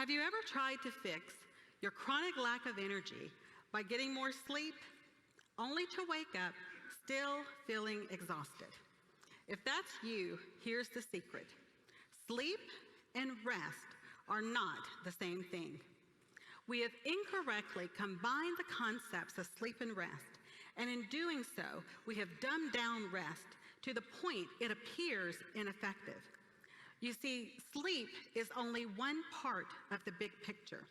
Have you ever tried to fix your chronic lack of energy by getting more sleep, only to wake up still feeling exhausted? If that's you, here's the secret. Sleep and rest are not the same thing. We have incorrectly combined the concepts of sleep and rest, and in doing so, we have dumbed down rest to the point it appears ineffective. You see, sleep is only one part of the big picture.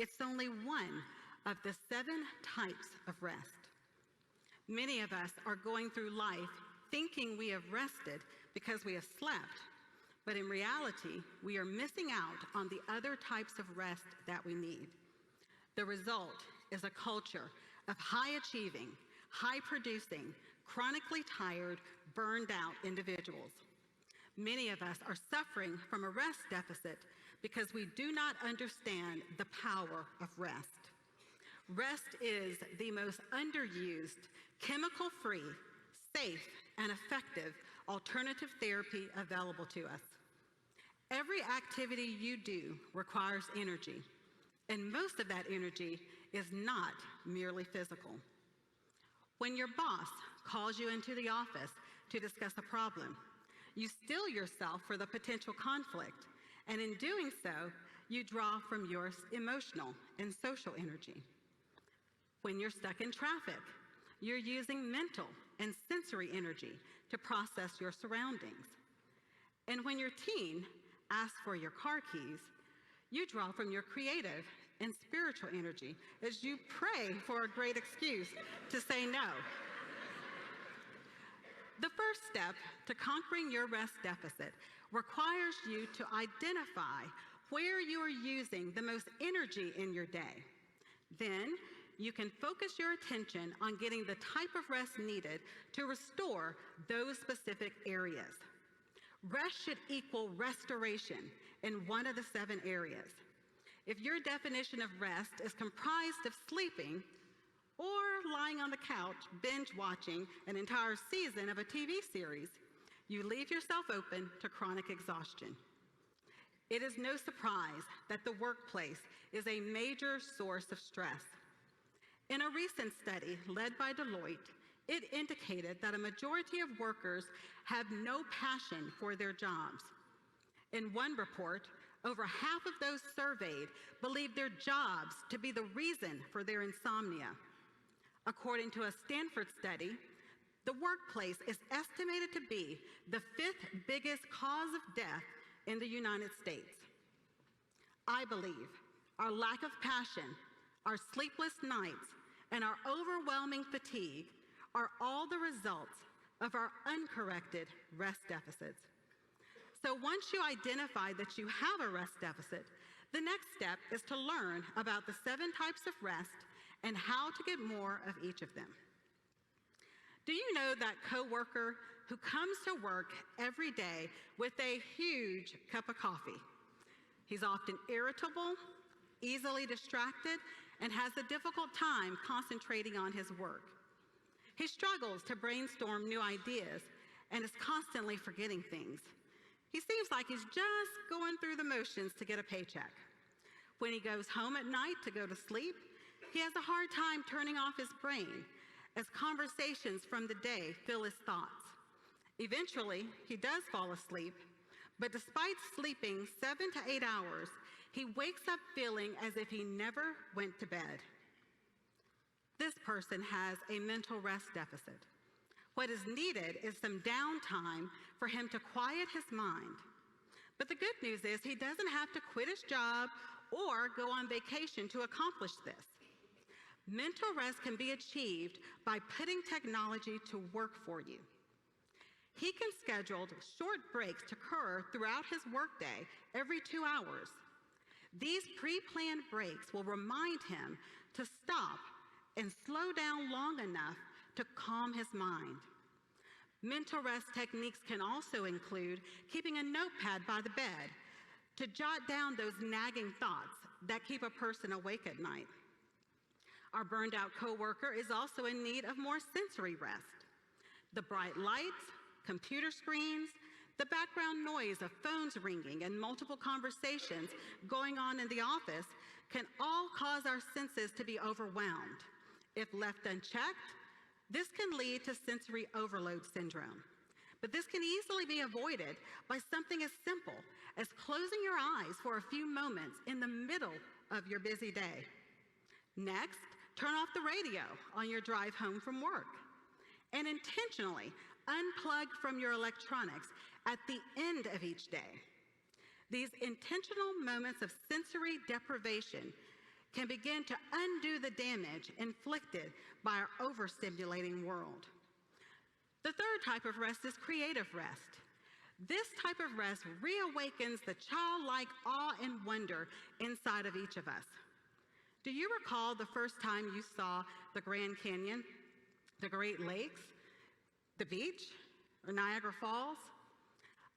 It's only one of the 7 types of rest. Many of us are going through life thinking we have rested because we have slept, but in reality, we are missing out on the other types of rest that we need. The result is a culture of high-achieving, high-producing, chronically tired, burned-out individuals. Many of us are suffering from a rest deficit because we do not understand the power of rest. Rest is the most underused, chemical-free, safe, and effective alternative therapy available to us. Every activity you do requires energy, and most of that energy is not merely physical. When your boss calls you into the office to discuss a problem, you steel yourself for the potential conflict, and in doing so, you draw from your emotional and social energy. When you're stuck in traffic, you're using mental and sensory energy to process your surroundings. And when your teen asks for your car keys, you draw from your creative and spiritual energy as you pray for a great excuse to say no. The first step to conquering your rest deficit requires you to identify where you are using the most energy in your day. Then, you can focus your attention on getting the type of rest needed to restore those specific areas. Rest should equal restoration in one of the 7 areas. If your definition of rest is comprised of sleeping or lying on the couch binge watching an entire season of a TV series, you leave yourself open to chronic exhaustion. It is no surprise that the workplace is a major source of stress. In a recent study led by Deloitte, it indicated that a majority of workers have no passion for their jobs. In one report, over half of those surveyed believed their jobs to be the reason for their insomnia. According to a Stanford study, the workplace is estimated to be the 5th biggest cause of death in the United States. I believe our lack of passion, our sleepless nights, and our overwhelming fatigue are all the results of our uncorrected rest deficits. So once you identify that you have a rest deficit, the next step is to learn about the 7 types of rest and how to get more of each of them. Do you know that coworker who comes to work every day with a huge cup of coffee? He's often irritable, easily distracted, and has a difficult time concentrating on his work. He struggles to brainstorm new ideas and is constantly forgetting things. He seems like he's just going through the motions to get a paycheck. When he goes home at night to go to sleep, he has a hard time turning off his brain as conversations from the day fill his thoughts. Eventually, he does fall asleep, but despite sleeping 7 to 8 hours, he wakes up feeling as if he never went to bed. This person has a mental rest deficit. What is needed is some downtime for him to quiet his mind. But the good news is he doesn't have to quit his job or go on vacation to accomplish this. Mental rest can be achieved by putting technology to work for you. He can schedule short breaks to occur throughout his workday every 2 hours. These pre-planned breaks will remind him to stop and slow down long enough to calm his mind. Mental rest techniques can also include keeping a notepad by the bed to jot down those nagging thoughts that keep a person awake at night. Our burned out coworker is also in need of more sensory rest. The bright lights, computer screens, The background noise of phones ringing and multiple conversations going on in the office can all cause our senses to be overwhelmed. If left unchecked, this can lead to sensory overload syndrome. But this can easily be avoided by something as simple as closing your eyes for a few moments in the middle of your busy day. Next, turn off the radio on your drive home from work. And intentionally unplug from your electronics at the end of each day. These intentional moments of sensory deprivation can begin to undo the damage inflicted by our overstimulating world. The third type of rest is creative rest. This type of rest reawakens the childlike awe and wonder inside of each of us. Do you recall the first time you saw the Grand Canyon, the Great Lakes, the beach, or Niagara Falls?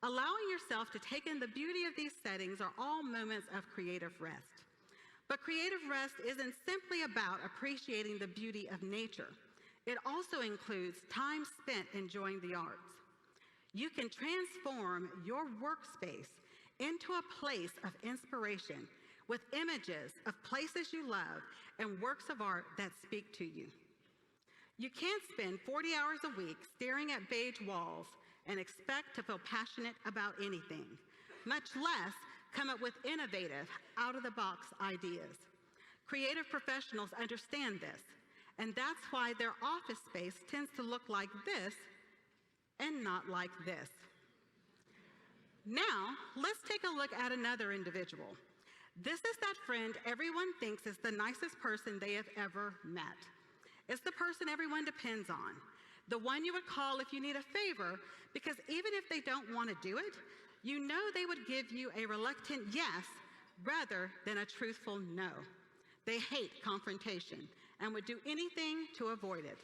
Allowing yourself to take in the beauty of these settings are all moments of creative rest. But creative rest isn't simply about appreciating the beauty of nature. It also includes time spent enjoying the arts. You can transform your workspace into a place of inspiration with images of places you love and works of art that speak to you. You can't spend 40 hours a week staring at beige walls and expect to feel passionate about anything, much less come up with innovative, out-of-the-box ideas. Creative professionals understand this, and that's why their office space tends to look like this and not like this. Now, let's take a look at another individual. This is that friend everyone thinks is the nicest person they have ever met. It's the person everyone depends on, the one you would call if you need a favor, because even if they don't want to do it, you know they would give you a reluctant yes rather than a truthful no. They hate confrontation and would do anything to avoid it.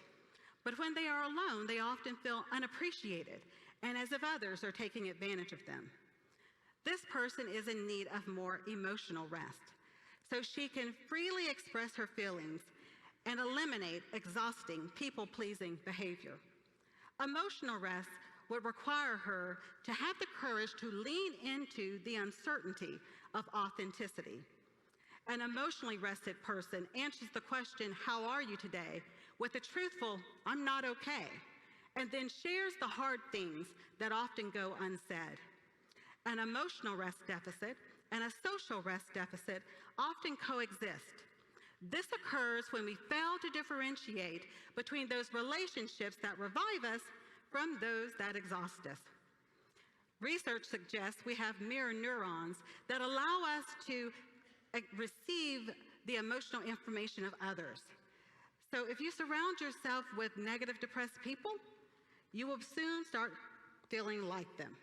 But when they are alone, they often feel unappreciated and as if others are taking advantage of them. This person is in need of more emotional rest, so she can freely express her feelings and eliminate exhausting, people-pleasing behavior. Emotional rest would require her to have the courage to lean into the uncertainty of authenticity. An emotionally rested person answers the question, "How are you today?" with a truthful, "I'm not okay," and then shares the hard things that often go unsaid. An emotional rest deficit and a social rest deficit often coexist. This occurs when we fail to differentiate between those relationships that revive us from those that exhaust us. Research suggests we have mirror neurons that allow us to receive the emotional information of others. So if you surround yourself with negative, depressed people, you will soon start feeling like them.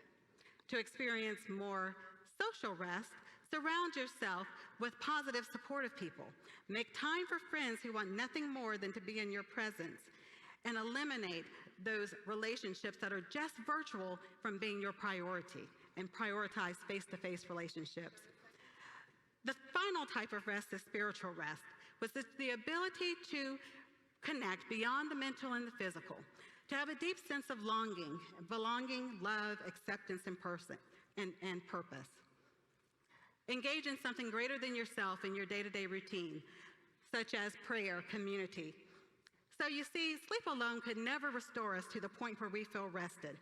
To experience more social rest, surround yourself with positive, supportive people. Make time for friends who want nothing more than to be in your presence, and eliminate those relationships that are just virtual from being your priority, and prioritize face-to-face relationships. The final type of rest is spiritual rest, which is the ability to connect beyond the mental and the physical, to have a deep sense of longing, belonging, love, acceptance, and purpose. Engage in something greater than yourself in your day-to-day routine, such as prayer, community. So you see, sleep alone could never restore us to the point where we feel rested.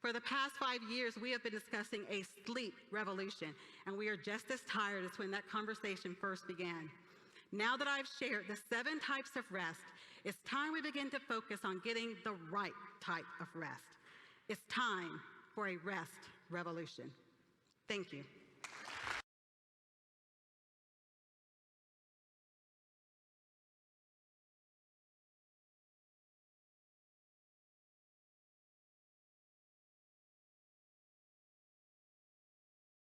For the past 5 years, we have been discussing a sleep revolution, and we are just as tired as when that conversation first began. Now that I've shared the 7 types of rest, it's time we begin to focus on getting the right type of rest. It's time for a rest revolution. Thank you.